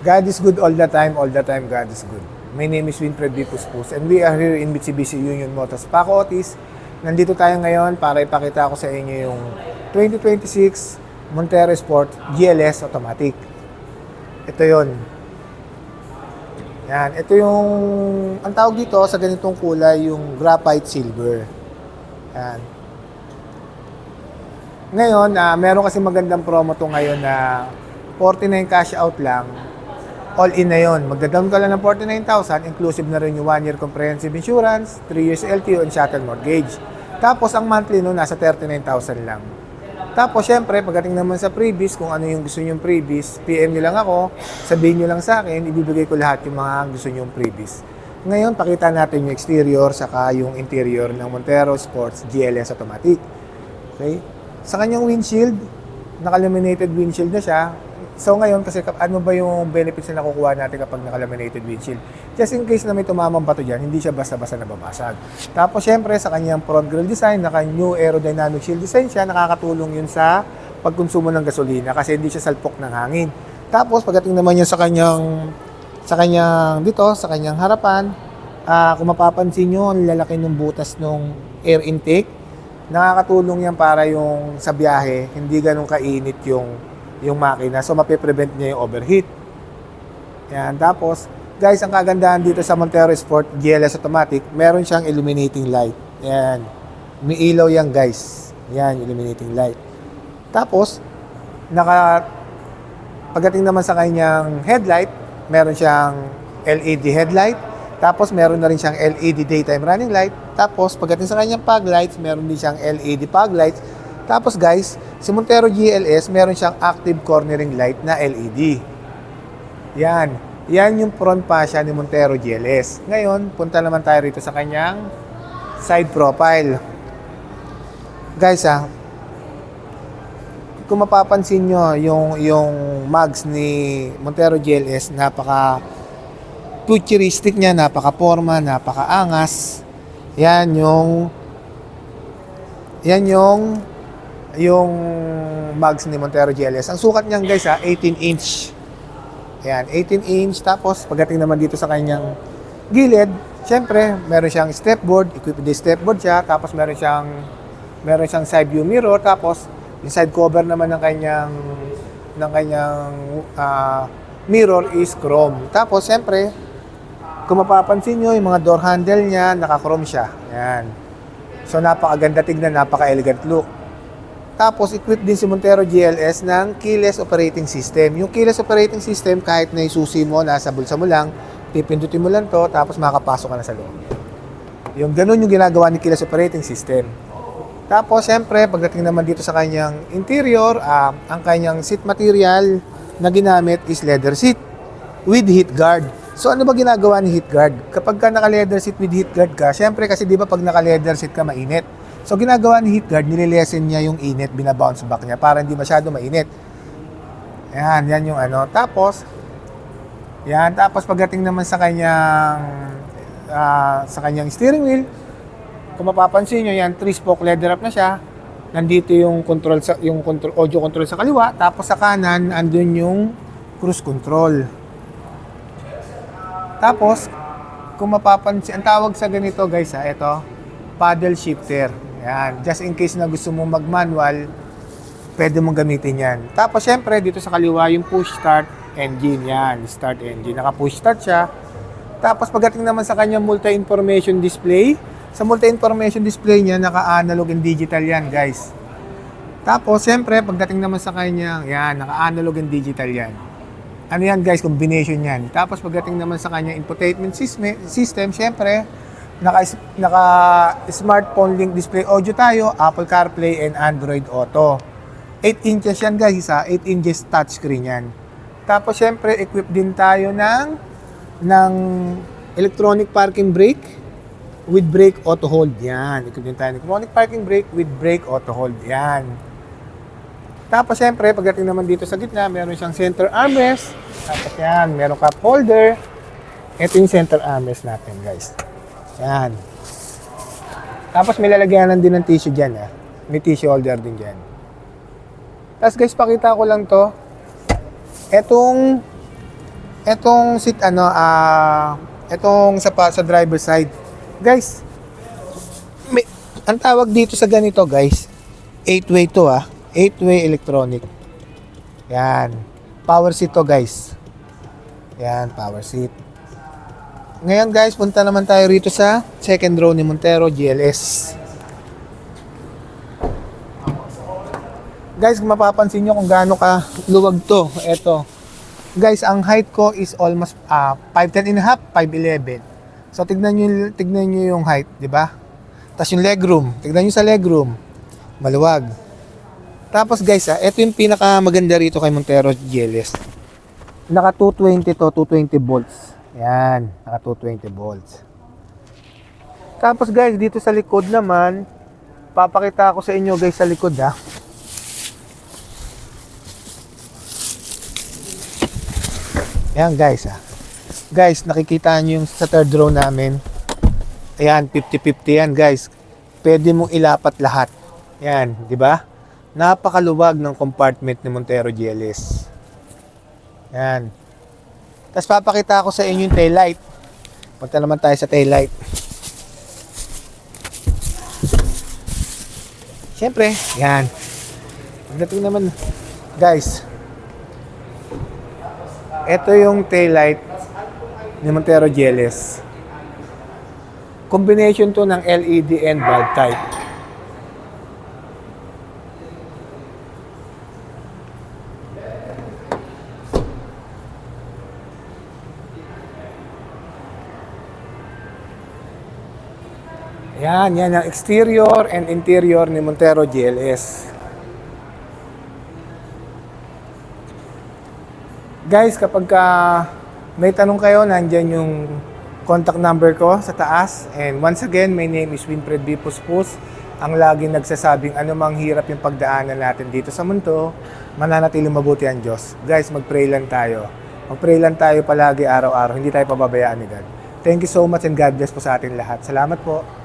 God is good all the time God is good. My name is Winfred B. Puspus and we are here in Mitsubishi Union Motors Paco Otis. Nandito tayo ngayon para ipakita ko sa inyo yung 2026 Montero Sport GLS Automatic. Ito yon. Yan, ito yung, ang tawag dito sa ganitong kulay, yung graphite silver. Yan. Ngayon, meron kasi magandang promo to ngayon na 49 cash out lang. All in na yun. Magda-down ka lang ng 49,000, inclusive na rin yung 1-year comprehensive insurance, 3 years LTO, and shuttle mortgage. Tapos, ang monthly nun, nasa 39,000 lang. Tapos, syempre, pagdating naman sa previous, kung ano yung gusto nyong previous, PM nyo lang ako, sabihin nyo lang sa akin, ibibigay ko lahat yung mga gusto nyong previous. Ngayon, pakita natin yung exterior, saka yung interior ng Montero Sports GLS Automatic. Okay? Sa kanyang windshield, naka-laminated windshield na siya. So ngayon, kasi ano ba yung benefits na nakukuha natin kapag naka-laminated windshield? Just in case na may tumamang bato dyan, hindi siya basta-basta nababasag. Tapos syempre, sa kanyang front grille design, naka-new aerodynamic shield design siya, nakakatulong yun sa pagkonsumo ng gasolina kasi hindi siya salpok ng hangin. Tapos pagdating naman yun sa kanyang harapan, kung mapapansin nyo, ang lalaki ng butas ng air intake. Nakakatulong yan para yung sa biyahe, hindi ganun kainit yung makina. So, mapiprevent niya yung overheat. Yan. Tapos, guys, ang kagandahan dito sa Montero Sport GLS Automatic, meron siyang illuminating light. Yan. May ilaw yan, guys. Yan, illuminating light. Tapos, pagdating naman sa kanyang headlight, meron siyang LED headlight. Tapos, meron na rin siyang LED daytime running light. Tapos, pagdating sa kanyang fog lights, meron din siyang LED fog lights. Tapos, guys, si Montero GLS, meron siyang active cornering light na LED. Yan. Yan yung front fascia ni Montero GLS. Ngayon, punta naman tayo rito sa kanyang side profile. Guys, kung mapapansin nyo, yung mags ni Montero GLS, futuristic niya, napaka-forma, napaka-angas. Yan yung mags ni Montero GLS. Ang sukat niyan, guys, 18 inch. Ayan, 18 inch. Tapos, pagdating naman dito sa kanyang gilid, syempre, meron siyang stepboard. Equipped with stepboard siya. Tapos, meron siyang side view mirror. Tapos, yung side cover naman ng kanyang mirror is chrome. Tapos, syempre, kung mapapansin nyo, yung mga door handle niya, naka-chrome siya. Ayan. So, napakaganda tignan, napaka-elegant look. Tapos, equipped din si Montero GLS ng keyless operating system. Yung keyless operating system, kahit na isusi mo, nasa bulsa mo lang, pipindutin mo lang to, tapos makapasok ka na sa loob. Yung ganun yung ginagawa ni keyless operating system. Tapos, syempre, pagdating naman dito sa kanyang interior, ang kanyang seat material na ginamit is leather seat with heat guard. So, ano ba ginagawa ni heat guard? Kapag ka naka-leather seat with heat guard ka, syempre kasi di ba pag naka-leather seat ka, mainit. So, ginagawa ni heat guard, nililesen niya yung init, binabounce back niya para hindi masyado mainit. Ayan, yan yung ano. Tapos pagdating naman sa kanyang steering wheel, kung mapapansin nyo, yan, 3-spoke leather up na siya. Nandito yung audio control sa kaliwa, tapos sa kanan, andun yung cruise control. Tapos, kung mapapansin, ang tawag sa ganito, guys, ito, paddle shifter. Yan. Just in case na gusto mong mag-manual, pwede mong gamitin yan. Tapos, syempre, dito sa kaliwa, yung push start engine. Yan, start engine. Naka-push start siya. Tapos, pagdating naman sa kanyang multi-information display, sa multi-information display niya, naka-analog and digital yan, guys. Tapos, syempre, pagdating naman sa kanyang, yan, naka-analog and digital yan. Ano yan, guys? Combination yan. Tapos, pagdating naman sa kanyang infotainment system, syempre, naka-smartphone link display audio tayo, Apple CarPlay and Android Auto. 8 inches yan, guys, 8 inches touchscreen yan. Tapos, syempre, equipped din tayo ng electronic parking brake with brake auto hold. Yan. Equipped din tayo ng electronic parking brake with brake auto hold. Yan. Tapos, syempre, pagdating naman dito sa gitna, meron siyang center armrest. Tapos, yan, meron cup holder. Ito yung center armrest natin, guys. Yan. Tapos may lalagyanan din ng tissue dyan. May tissue holder din dyan. Tapos guys, pakita ko lang to. Etong Etong seat etong sa driver side. Guys, may, ang tawag dito sa ganito, guys, 8-way to 8-way electronic. Yan. Power seat to, guys. Yan, power seat. Ngayon, guys, punta naman tayo rito sa second row ni Montero GLS. Guys, kung mapapansin nyo kung gaano ka luwag to. Ito. Guys, ang height ko is almost 5'10 and a half, 5'11. So, tignan nyo yung height, di ba? Tapos yung legroom. Tignan nyo sa legroom. Maluwag. Tapos, guys, ito yung pinakamaganda rito kay Montero GLS. Naka 220 to, 220 volts. Yan, naka 220 volts. Tapos, guys, dito sa likod naman, papakita ko sa inyo, guys, sa likod, Ayan, guys, Guys, nakikita nyo yung sa third row namin. Ayan, 50-50 yan, guys. Pwede mong ilapat lahat. Ayan, di ba? Napakaluwag ng compartment ni Montero GLS. Ayan. Tapos papakita ko sa inyo yung taillight. Punta naman tayo sa taillight. Siyempre, yan. Pagdating naman, guys, ito yung taillight ni Montero GLS. Combination to ng LED and bulb type. Yan ang exterior and interior ni Montero GLS. Guys, kapag may tanong kayo, nandyan yung contact number ko sa taas. And once again, my name is Winfred B. Puspus. Ang laging nagsasabing anumang hirap yung pagdaanan natin dito sa mundo, mananatiling mabuti ang Diyos. Guys, mag-pray lang tayo. Mag-pray lang tayo palagi araw-araw. Hindi tayo pababayaan ni God. Thank you so much and God bless po sa ating lahat. Salamat po.